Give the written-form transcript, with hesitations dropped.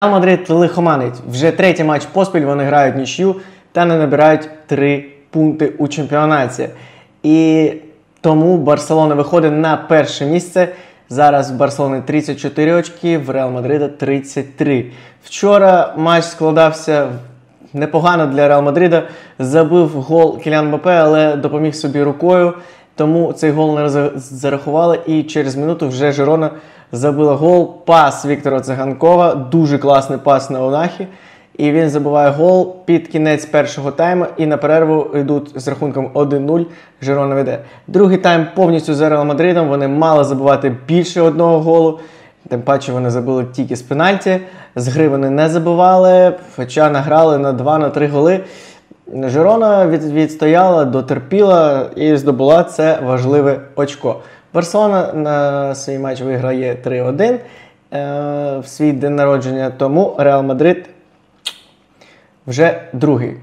Реал Мадрид лихоманить. Вже третій матч поспіль вони грають нічию та не набирають 3 пункти у чемпіонаті. І тому Барселона виходить на перше місце. Зараз в Барселони 34 очки, в Реал Мадрида 33. Вчора матч складався непогано для Реал Мадрида. Забив гол Кіліан Мбаппе, але допоміг собі рукою. Тому цей гол не зарахували, і через минуту вже Жирона забила гол. Пас Віктора Циганкова, дуже класний пас на Онахі. І він забиває гол під кінець першого тайму, і на перерву йдуть з рахунком 1-0, Жирона веде. Другий тайм повністю за Реал Мадридом, вони мали забивати більше одного голу. Тим паче вони забили тільки з пенальті, з гри вони не забивали, хоча награли на 2-3 голи. Жирона відстояла, дотерпіла і здобула це важливе очко. Барселона на свій матч виграє 3-1 в свій день народження, тому Реал Мадрид вже другий.